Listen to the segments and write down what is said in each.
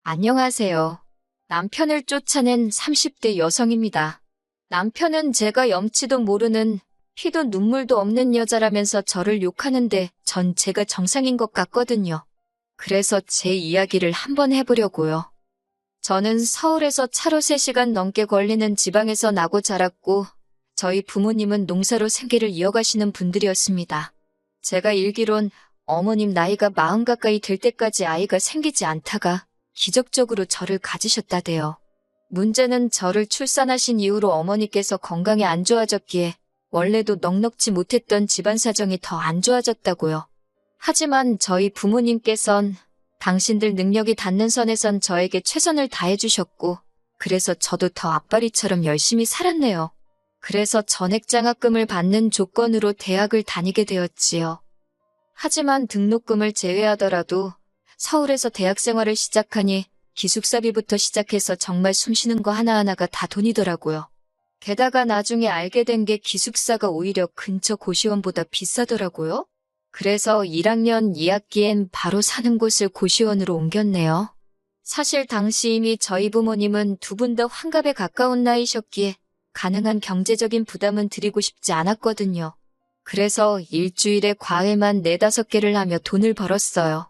안녕하세요. 남편을 쫓아낸 30대 여성입니다. 남편은 제가 염치도 모르는 피도 눈물도 없는 여자라면서 저를 욕하는데 전 제가 정상인 것 같거든요. 그래서 제 이야기를 한번 해보려고요. 저는 서울에서 차로 3시간 넘게 걸리는 지방에서 나고 자랐고 저희 부모님은 농사로 생계를 이어가시는 분들이었습니다. 제가 일기론 어머님 나이가 40 가까이 될 때까지 아이가 생기지 않다가 기적적으로 저를 가지셨다대요. 문제는 저를 출산하신 이후로 어머니께서 건강이 안 좋아졌기에 원래도 넉넉지 못했던 집안 사정이 더 안 좋아졌다고요. 하지만 저희 부모님께선 당신들 능력이 닿는 선에선 저에게 최선을 다해주셨고 그래서 저도 더 앞바리처럼 열심히 살았네요. 그래서 전액장학금을 받는 조건으로 대학을 다니게 되었지요. 하지만 등록금을 제외하더라도 서울에서 대학 생활을 시작하니 기숙사비부터 시작해서 정말 숨쉬는 거 하나하나가 다 돈이더라고요. 게다가 나중에 알게 된 게 기숙사가 오히려 근처 고시원보다 비싸더라고요. 그래서 1학년 2학기엔 바로 사는 곳을 고시원으로 옮겼네요. 사실 당시 이미 저희 부모님은 두 분 다 환갑에 가까운 나이셨기에 가능한 경제적인 부담은 드리고 싶지 않았거든요. 그래서 일주일에 과외만 4-5개를 하며 돈을 벌었어요.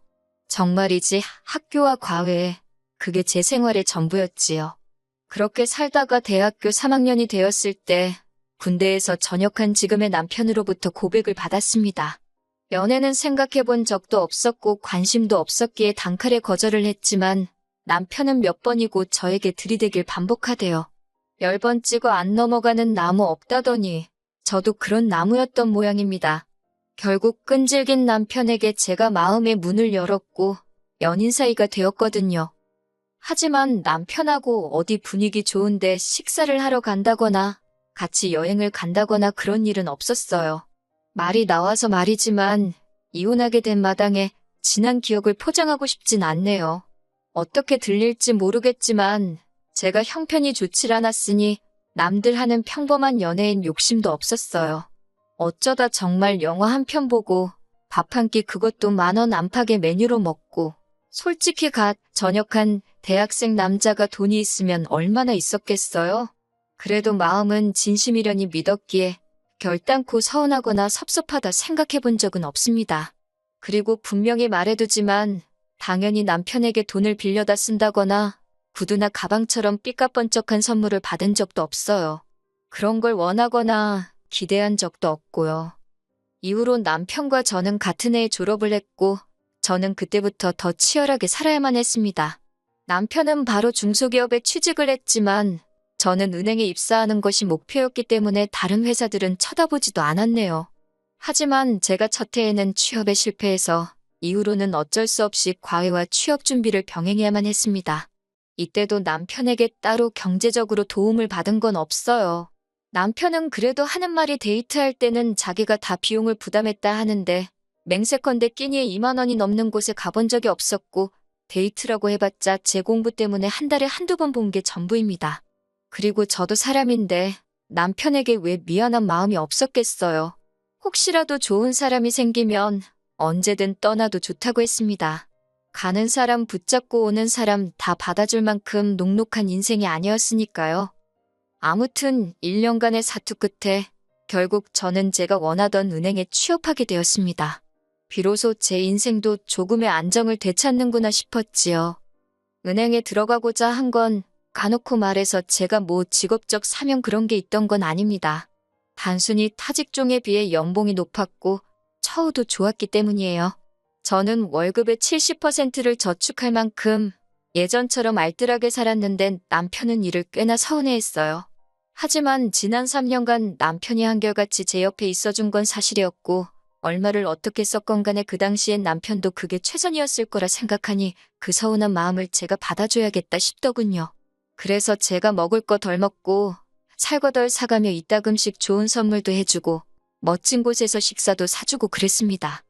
정말이지 학교와 과외, 그게 제 생활의 전부였지요. 그렇게 살다가 대학교 3학년이 되었을 때 군대에서 전역한 지금의 남편으로부터 고백을 받았습니다. 연애는 생각해본 적도 없었고 관심도 없었기에 단칼에 거절을 했지만 남편은 몇 번이고 저에게 들이대길 반복하대요. 10번 찍어 안 넘어가는 나무 없다더니 저도 그런 나무였던 모양입니다. 결국 끈질긴 남편에게 제가 마음의 문을 열었고 연인 사이가 되었거든요. 하지만 남편하고 어디 분위기 좋은데 식사를 하러 간다거나 같이 여행을 간다거나 그런 일은 없었어요. 말이 나와서 말이지만 이혼하게 된 마당에 지난 기억을 포장하고 싶진 않네요. 어떻게 들릴지 모르겠지만 제가 형편이 좋질 않았으니 남들 하는 평범한 연애엔 욕심도 없었어요. 어쩌다 정말 영화 한 편 보고 밥 한 끼 그것도 10,000원 안팎의 메뉴로 먹고 솔직히 전역한 대학생 남자가 돈이 있으면 얼마나 있었겠어요? 그래도 마음은 진심이려니 믿었기에 결단코 서운하거나 섭섭하다 생각해 본 적은 없습니다. 그리고 분명히 말해두지만 당연히 남편에게 돈을 빌려다 쓴다거나 구두나 가방처럼 삐까뻔쩍한 선물을 받은 적도 없어요. 그런 걸 원하거나 기대한 적도 없고요. 이후로 남편과 저는 같은 해에 졸업을 했고 저는 그때부터 더 치열하게 살아야만 했습니다. 남편은 바로 중소기업에 취직을 했지만 저는 은행에 입사하는 것이 목표였기 때문에 다른 회사들은 쳐다보지도 않았네요. 하지만 제가 첫 해에는 취업에 실패해서 이후로는 어쩔 수 없이 과외와 취업 준비를 병행해야만 했습니다. 이때도 남편에게 따로 경제적으로 도움을 받은 건 없어요. 남편은 그래도 하는 말이 데이트할 때는 자기가 다 비용을 부담했다 하는데 맹세컨대 끼니에 20,000원이 넘는 곳에 가본 적이 없었고 데이트라고 해봤자 제 공부 때문에 한 달에 한두 번 본 게 전부입니다. 그리고 저도 사람인데 남편에게 왜 미안한 마음이 없었겠어요. 혹시라도 좋은 사람이 생기면 언제든 떠나도 좋다고 했습니다. 가는 사람 붙잡고 오는 사람 다 받아줄 만큼 녹록한 인생이 아니었으니까요. 아무튼 1년간의 사투 끝에 결국 저는 제가 원하던 은행에 취업하게 되었습니다. 비로소 제 인생도 조금의 안정을 되찾는구나 싶었지요. 은행에 들어가고자 한 건 까놓고 말해서 제가 뭐 직업적 사명 그런 게 있던 건 아닙니다. 단순히 타직종에 비해 연봉이 높았고 처우도 좋았기 때문이에요. 저는 월급의 70%를 저축할 만큼 예전처럼 알뜰하게 살았는데 남편은 이를 꽤나 서운해했어요. 하지만 지난 3년간 남편이 한결같이 제 옆에 있어준 건 사실이었고 얼마를 어떻게 썼건 간에 그 당시엔 남편도 그게 최선이었을 거라 생각하니 그 서운한 마음을 제가 받아줘야겠다 싶더군요. 그래서 제가 먹을 거 덜 먹고 살 거 덜 사가며 이따금씩 좋은 선물도 해주고 멋진 곳에서 식사도 사주고 그랬습니다.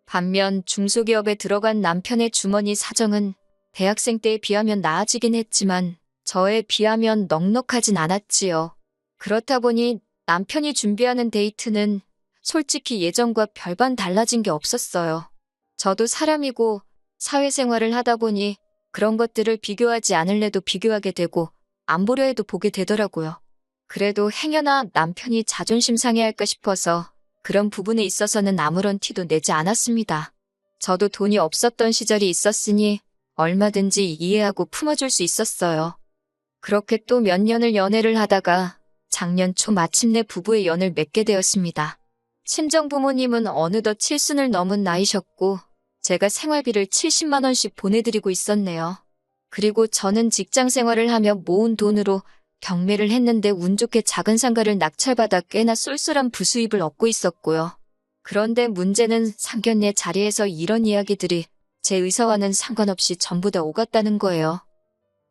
반면 중소기업에 들어간 남편의 주머니 사정은 대학생 때에 비하면 나아지긴 했지만 저에 비하면 넉넉하진 않았지요. 그렇다 보니 남편이 준비하는 데이트는 솔직히 예전과 별반 달라진 게 없었어요. 저도 사람이고 사회생활을 하다 보니 그런 것들을 비교하지 않을래도 비교하게 되고 안 보려 해도 보게 되더라고요. 그래도 행여나 남편이 자존심 상해할까 싶어서 그런 부분에 있어서는 아무런 티도 내지 않았습니다. 저도 돈이 없었던 시절이 있었으니 얼마든지 이해하고 품어줄 수 있었어요. 그렇게 또 몇 년을 연애를 하다가 작년 초 마침내 부부의 연을 맺게 되었습니다. 친정 부모님은 어느덧 칠순을 넘은 나이셨고 제가 생활비를 70만 원씩 보내드리고 있었네요. 그리고 저는 직장 생활을 하며 모은 돈으로 경매를 했는데 운 좋게 작은 상가를 낙찰받아 꽤나 쏠쏠한 부수입을 얻고 있었고요. 그런데 문제는 상견례 자리에서 이런 이야기들이 제 의사와는 상관없이 전부 다 오갔다는 거예요.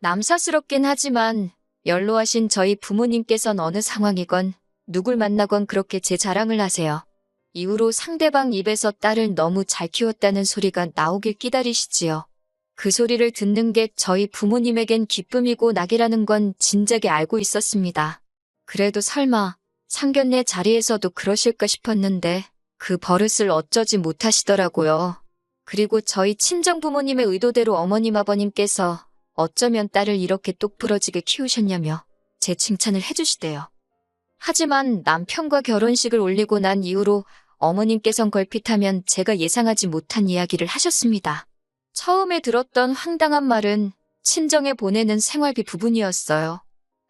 남사스럽긴 하지만 연로하신 저희 부모님께선 어느 상황이건 누굴 만나건 그렇게 제 자랑을 하세요. 이후로 상대방 입에서 딸을 너무 잘 키웠다는 소리가 나오길 기다리시지요. 그 소리를 듣는 게 저희 부모님에겐 기쁨이고 낙이라는 건 진작에 알고 있었습니다. 그래도 설마 상견례 자리에서도 그러실까 싶었는데 그 버릇을 어쩌지 못하시더라고요. 그리고 저희 친정 부모님의 의도대로 어머님 아버님께서 어쩌면 딸을 이렇게 똑부러지게 키우셨냐며 제 칭찬을 해주시대요. 하지만 남편과 결혼식을 올리고 난 이후로 어머님께선 걸핏하면 제가 예상하지 못한 이야기를 하셨습니다. 처음에 들었던 황당한 말은 친정에 보내는 생활비 부분이었어요.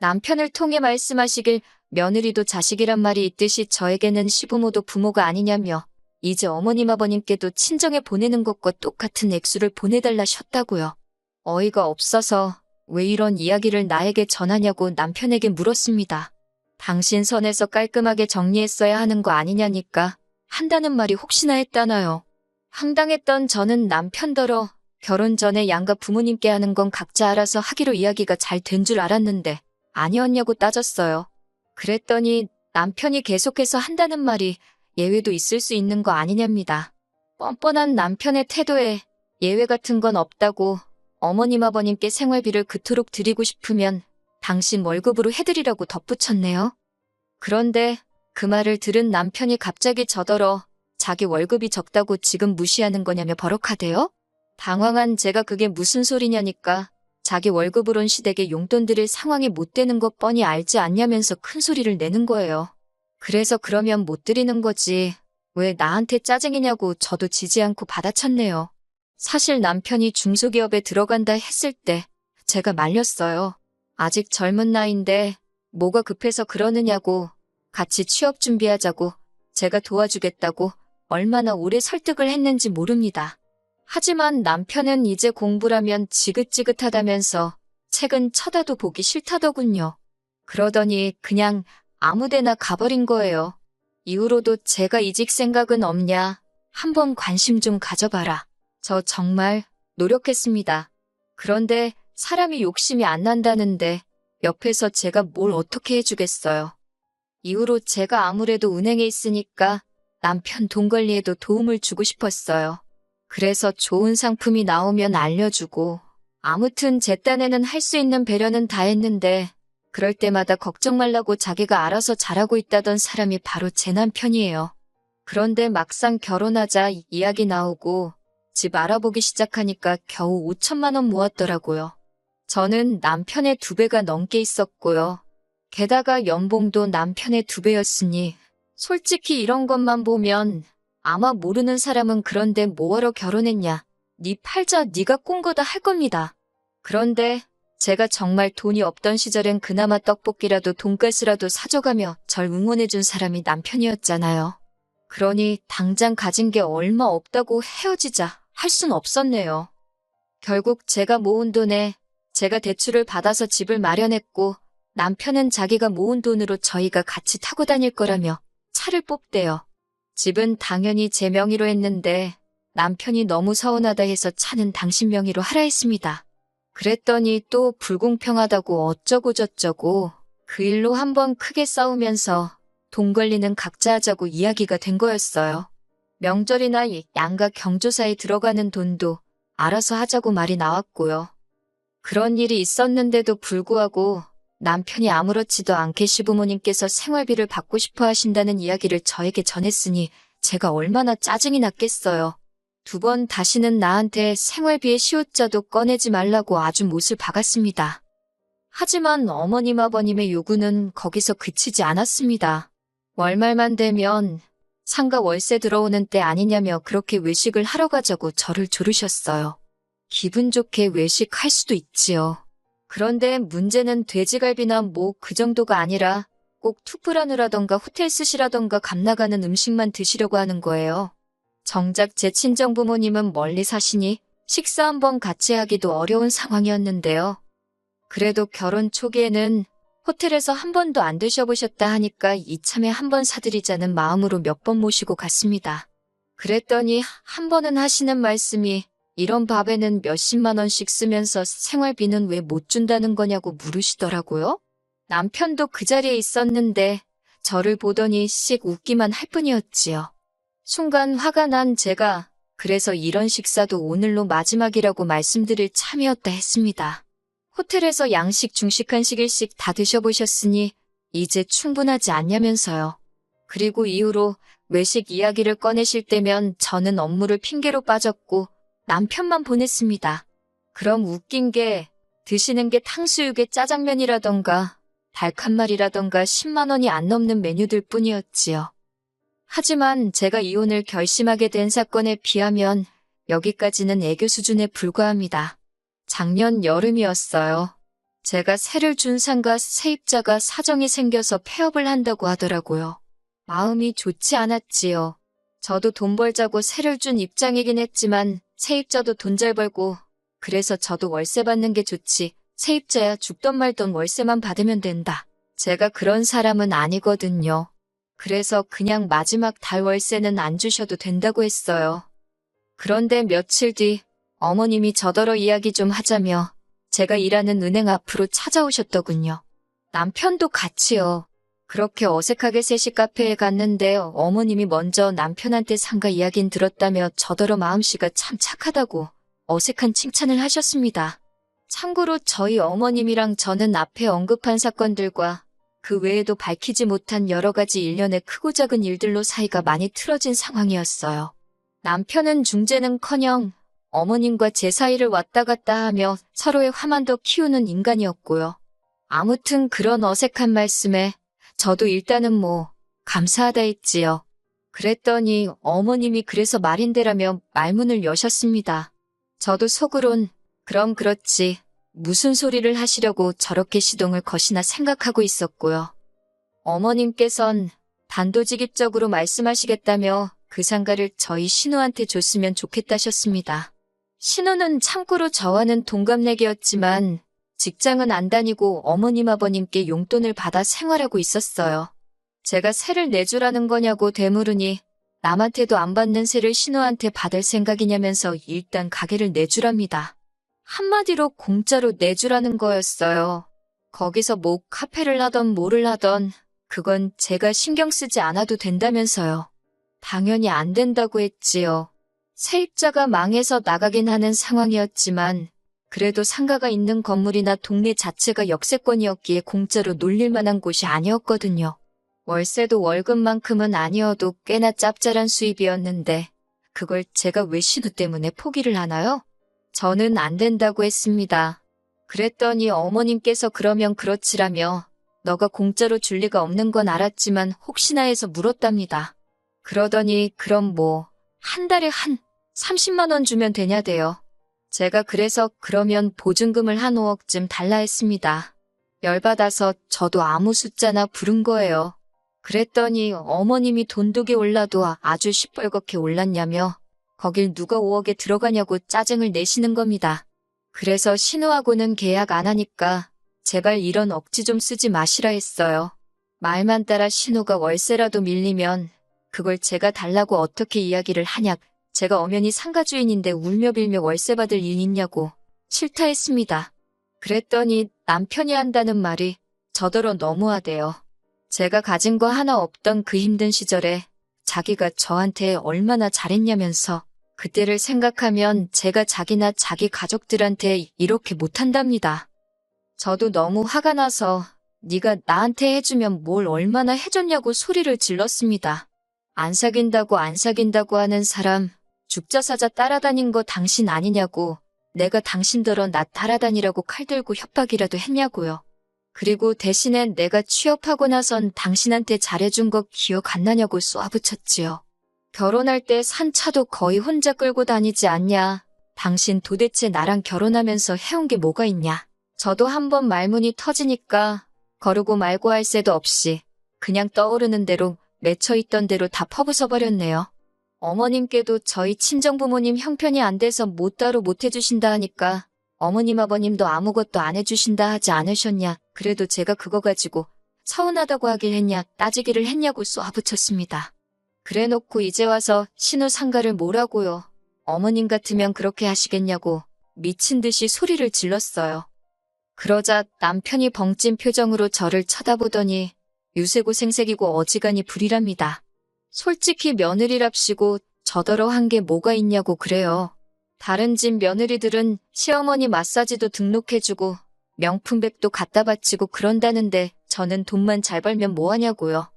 남편을 통해 말씀하시길 며느리도 자식이란 말이 있듯이 저에게는 시부모도 부모가 아니냐며 이제 어머님 아버님께도 친정에 보내는 것과 똑같은 액수를 보내달라셨다고요. 어이가 없어서 왜 이런 이야기를 나에게 전하냐고 남편에게 물었습니다. 당신 선에서 깔끔하게 정리했어야 하는 거 아니냐니까 한다는 말이 혹시나 했다나요. 황당했던 저는 남편더러 결혼 전에 양가 부모님께 하는 건 각자 알아서 하기로 이야기가 잘 된 줄 알았는데 아니었냐고 따졌어요. 그랬더니 남편이 계속해서 한다는 말이 예외도 있을 수 있는 거 아니냐입니다. 뻔뻔한 남편의 태도에 예외 같은 건 없다고 어머님 아버님께 생활비를 그토록 드리고 싶으면 당신 월급으로 해드리라고 덧붙였네요. 그런데 그 말을 들은 남편이 갑자기 저더러 자기 월급이 적다고 지금 무시하는 거냐며 버럭하대요. 당황한 제가 그게 무슨 소리냐니까 자기 월급으론 시댁에 용돈 드릴 상황이 못 되는 거 뻔히 알지 않냐면서 큰 소리를 내는 거예요. 그래서 그러면 못 드리는 거지 왜 나한테 짜증이냐고 저도 지지 않고 받아쳤네요. 사실 남편이 중소기업에 들어간다 했을 때 제가 말렸어요. 아직 젊은 나이인데 뭐가 급해서 그러느냐고 같이 취업 준비하자고 제가 도와주겠다고 얼마나 오래 설득을 했는지 모릅니다. 하지만 남편은 이제 공부라면 지긋지긋하다면서 책은 쳐다도 보기 싫다더군요. 그러더니 그냥 아무데나 가버린 거예요. 이후로도 제가 이직 생각은 없냐? 한번 관심 좀 가져봐라. 저 정말 노력했습니다. 그런데 사람이 욕심이 안 난다는데 옆에서 제가 뭘 어떻게 해주겠어요. 이후로 제가 아무래도 은행에 있으니까 남편 돈 관리에도 도움을 주고 싶었어요. 그래서 좋은 상품이 나오면 알려주고 아무튼 제 딴에는 할 수 있는 배려는 다 했는데 그럴 때마다 걱정 말라고 자기가 알아서 잘하고 있다던 사람이 바로 제 남편이에요. 그런데 막상 결혼하자 이야기 나오고 집 알아보기 시작하니까 겨우 5천만 원 모았더라고요. 저는 남편의 2배가 넘게 있었고요. 게다가 연봉도 남편의 2배였으니 솔직히 이런 것만 보면 아마 모르는 사람은 그런데 뭐하러 결혼했냐. 네 팔자 네가 꼰 거다 할 겁니다. 그런데 제가 정말 돈이 없던 시절엔 그나마 떡볶이라도 돈가스라도 사줘가며 절 응원해준 사람이 남편이었잖아요. 그러니 당장 가진 게 얼마 없다고 헤어지자 할 순 없었네요. 결국 제가 모은 돈에 제가 대출을 받아서 집을 마련했고 남편은 자기가 모은 돈으로 저희가 같이 타고 다닐 거라며 차를 뽑대요. 집은 당연히 제 명의로 했는데 남편이 너무 서운하다 해서 차는 당신 명의로 하라 했습니다. 그랬더니 또 불공평하다고 어쩌고 저쩌고 그 일로 한번 크게 싸우면서 돈 관리는 각자 하자고 이야기가 된 거였어요. 명절이나 양가 경조사에 들어가는 돈도 알아서 하자고 말이 나왔고요. 그런 일이 있었는데도 불구하고 남편이 아무렇지도 않게 시부모님께서 생활비를 받고 싶어 하신다는 이야기를 저에게 전했으니 제가 얼마나 짜증이 났겠어요. 2번 다시는 나한테 생활비의 시옷자도 꺼내지 말라고 아주 못을 박았습니다. 하지만 어머님 아버님의 요구는 거기서 그치지 않았습니다. 월말만 되면 상가 월세 들어오는 때 아니냐며 그렇게 외식을 하러 가자고 저를 조르셨어요. 기분 좋게 외식할 수도 있지요. 그런데 문제는 돼지갈비나 뭐 그 정도가 아니라 꼭 투프라누라던가 호텔 스시라던가 값 나가는 음식만 드시려고 하는 거예요. 정작 제 친정부모님은 멀리 사시니 식사 한번 같이 하기도 어려운 상황이었는데요. 그래도 결혼 초기에는 호텔에서 한 번도 안 드셔보셨다 하니까 이참에 한 번 사드리자는 마음으로 몇 번 모시고 갔습니다. 그랬더니 한 번은 하시는 말씀이 이런 밥에는 몇십만 원씩 쓰면서 생활비는 왜 못 준다는 거냐고 물으시더라고요. 남편도 그 자리에 있었는데 저를 보더니 씩 웃기만 할 뿐이었지요. 순간 화가 난 제가 그래서 이런 식사도 오늘로 마지막이라고 말씀드릴 참이었다 했습니다. 호텔에서 양식, 중식, 한식일식 다 드셔보셨으니 이제 충분하지 않냐면서요. 그리고 이후로 외식 이야기를 꺼내실 때면 저는 업무를 핑계로 빠졌고 남편만 보냈습니다. 그럼 웃긴 게 드시는 게 탕수육에 짜장면이라던가 닭 한 마리라던가 10만 원이 안 넘는 메뉴들 뿐이었지요. 하지만 제가 이혼을 결심하게 된 사건에 비하면 여기까지는 애교 수준에 불과합니다. 작년 여름이었어요. 제가 세를 준 상가 세입자가 사정이 생겨서 폐업을 한다고 하더라고요. 마음이 좋지 않았지요. 저도 돈 벌자고 세를 준 입장이긴 했지만 세입자도 돈 잘 벌고 그래서 저도 월세 받는 게 좋지 세입자야 죽던 말던 월세만 받으면 된다. 제가 그런 사람은 아니거든요. 그래서 그냥 마지막 달 월세는 안 주셔도 된다고 했어요. 그런데 며칠 뒤 어머님이 저더러 이야기 좀 하자며 제가 일하는 은행 앞으로 찾아오셨더군요. 남편도 같이요. 그렇게 어색하게 셋이 카페에 갔는데 어머님이 먼저 남편한테 상가 이야긴 들었다며 저더러 마음씨가 참 착하다고 어색한 칭찬을 하셨습니다. 참고로 저희 어머님이랑 저는 앞에 언급한 사건들과 그 외에도 밝히지 못한 여러 가지 일련의 크고 작은 일들로 사이가 많이 틀어진 상황이었어요. 남편은 중재는커녕 어머님과 제 사이를 왔다 갔다 하며 서로의 화만 더 키우는 인간이었고요. 아무튼 그런 어색한 말씀에 저도 일단은 감사하다 했지요. 그랬더니 어머님이 그래서 말인데라며 말문을 여셨습니다. 저도 속으론 그럼 그렇지 무슨 소리를 하시려고 저렇게 시동을 거시나 생각하고 있었고요. 어머님께선 단도직입적으로 말씀하시겠다며 그 상가를 저희 신우한테 줬으면 좋겠다셨습니다. 신우는 참고로 저와는 동갑내기였지만 직장은 안 다니고 어머님 아버님께 용돈을 받아 생활하고 있었어요. 제가 세를 내주라는 거냐고 되물으니 남한테도 안 받는 세를 신우한테 받을 생각이냐면서 일단 가게를 내주랍니다. 한마디로 공짜로 내주라는 거였어요. 거기서 카페를 하던 뭐를 하던 그건 제가 신경 쓰지 않아도 된다면서요. 당연히 안 된다고 했지요. 세입자가 망해서 나가긴 하는 상황이었지만 그래도 상가가 있는 건물이나 동네 자체가 역세권이었기에 공짜로 놀릴 만한 곳이 아니었거든요. 월세도 월급만큼은 아니어도 꽤나 짭짤한 수입이었는데 그걸 제가 왜 신우 때문에 포기를 하나요? 저는 안 된다고 했습니다. 그랬더니 어머님께서 그러면 그렇지라며 너가 공짜로 줄 리가 없는 건 알았지만 혹시나 해서 물었답니다. 그러더니 그럼 한 달에 한 30만 원 주면 되냐대요. 제가 그래서 그러면 보증금을 한 5억쯤 달라 했습니다. 열받아서 저도 아무 숫자나 부른 거예요. 그랬더니 어머님이 돈독이 올라도 아주 시뻘겋게 올랐냐며 거길 누가 5억에 들어가냐고 짜증을 내시는 겁니다. 그래서 신우하고는 계약 안 하니까 제발 이런 억지 좀 쓰지 마시라 했어요. 말만 따라 신우가 월세라도 밀리면 그걸 제가 달라고 어떻게 이야기를 하냐. 제가 엄연히 상가 주인인데 울며 빌며 월세 받을 일 있냐고 싫다 했습니다. 그랬더니 남편이 한다는 말이 저더러 너무하대요. 제가 가진 거 하나 없던 그 힘든 시절에 자기가 저한테 얼마나 잘했냐면서 그때를 생각하면 제가 자기나 자기 가족들한테 이렇게 못한답니다. 저도 너무 화가 나서 네가 나한테 해주면 뭘 얼마나 해줬냐고 소리를 질렀습니다. 안 사귄다고 하는 사람 죽자사자 따라다닌 거 당신 아니냐고, 내가 당신더러 나 따라다니라고 칼 들고 협박이라도 했냐고요. 그리고 대신에 내가 취업하고 나선 당신한테 잘해준 거 기억 안 나냐고 쏘아붙였지요. 결혼할 때 산 차도 거의 혼자 끌고 다니지 않냐. 당신 도대체 나랑 결혼하면서 해온 게 뭐가 있냐. 저도 한번 말문이 터지니까 거르고 말고 할 새도 없이 그냥 떠오르는 대로 맺혀있던 대로 다 퍼부숴버렸네요. 어머님께도 저희 친정부모님 형편이 안 돼서 못 따로 못 해주신다 하니까 어머님 아버님도 아무것도 안 해주신다 하지 않으셨냐. 그래도 제가 그거 가지고 서운하다고 하길 했냐 따지기를 했냐고 쏘아붙였습니다. 그래놓고 이제 와서 신우 상가를 뭐라고요. 어머님 같으면 그렇게 하시겠냐고 미친 듯이 소리를 질렀어요. 그러자 남편이 벙찐 표정으로 저를 쳐다보더니 유세고생색이고 어지간히 불이랍니다. 솔직히 며느리랍시고 저더러 한 게 뭐가 있냐고 그래요. 다른 집 며느리들은 시어머니 마사지도 등록해주고 명품백도 갖다 바치고 그런다는데 저는 돈만 잘 벌면 뭐하냐고요.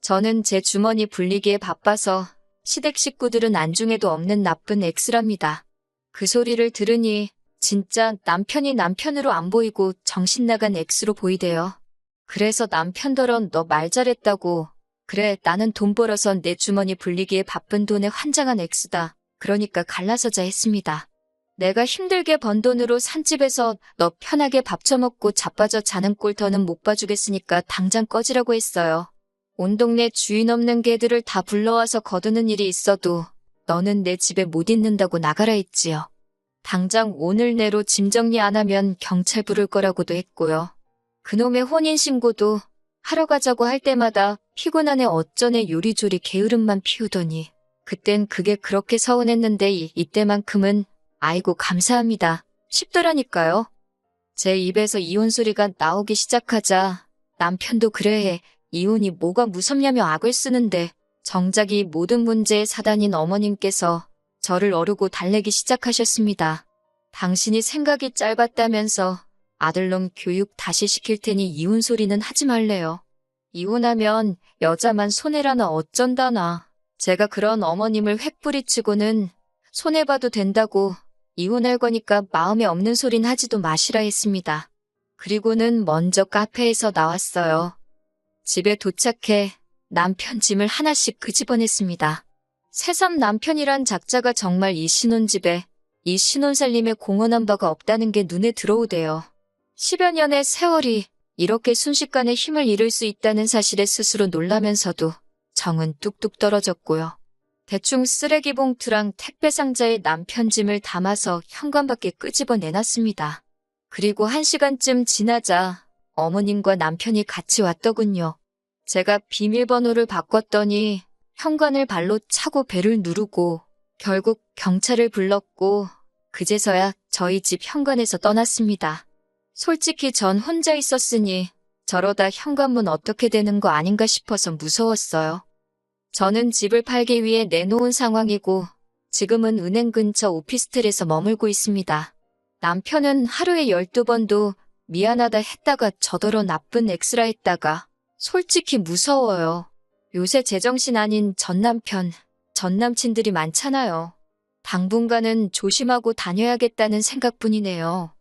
저는 제 주머니 불리기에 바빠서 시댁 식구들은 안중에도 없는 나쁜 엑스랍니다. 그 소리를 들으니 진짜 남편이 남편으로 안 보이고 정신 나간 엑스로 보이대요. 그래서 남편더러 너 말 잘했다고. 그래 나는 돈 벌어서 내 주머니 불리기에 바쁜 돈에 환장한 엑스다. 그러니까 갈라서자 했습니다. 내가 힘들게 번 돈으로 산집에서 너 편하게 밥 처먹고 자빠져 자는 꼴 더는 못 봐주겠으니까 당장 꺼지라고 했어요. 온 동네 주인 없는 개들을 다 불러와서 거두는 일이 있어도 너는 내 집에 못 있는다고 나가라 했지요. 당장 오늘 내로 짐 정리 안 하면 경찰 부를 거라고도 했고요. 그놈의 혼인신고도 하러 가자고 할 때마다 피곤하네 어쩌네 요리조리 게으름만 피우더니 그땐 그게 그렇게 서운했는데 이때만큼은 아이고 감사합니다 싶더라니까요. 제 입에서 이혼 소리가 나오기 시작하자 남편도 그래 해. 이혼이 뭐가 무섭냐며 악을 쓰는데 정작 이 모든 문제의 사단인 어머님께서 저를 어르고 달래기 시작하셨습니다. 당신이 생각이 짧았다면서 아들놈 교육 다시 시킬 테니 이혼 소리는 하지 말래요. 이혼하면 여자만 손해라나 어쩐다나. 제가 그런 어머님을 횃뿌리치고는 손해봐도 된다고 이혼할 거니까 마음에 없는 소린 하지도 마시라 했습니다. 그리고는 먼저 카페에서 나왔어요. 집에 도착해 남편 짐을 하나씩 끄집어냈습니다. 새삼 남편이란 작자가 정말 이 신혼집에 이 신혼살림에 공헌한 바가 없다는 게 눈에 들어오대요. 10여 년의 세월이 이렇게 순식간에 힘을 잃을 수 있다는 사실에 스스로 놀라면서도 정은 뚝뚝 떨어졌고요. 대충 쓰레기 봉투랑 택배 상자에 남편 짐을 담아서 현관밖에 끄집어내놨습니다. 그리고 1시간쯤 지나자 어머님과 남편이 같이 왔더군요. 제가 비밀번호를 바꿨더니 현관을 발로 차고 벨을 누르고 결국 경찰을 불렀고 그제서야 저희 집 현관에서 떠났습니다. 솔직히 전 혼자 있었으니 저러다 현관문 어떻게 되는 거 아닌가 싶어서 무서웠어요. 저는 집을 팔기 위해 내놓은 상황이고 지금은 은행 근처 오피스텔에서 머물고 있습니다. 남편은 하루에 12번도 미안하다 했다가 저더러 나쁜 엑스라 했다가 솔직히 무서워요. 요새 제정신 아닌 전남편, 전남친들이 많잖아요. 당분간은 조심하고 다녀야겠다는 생각뿐이네요.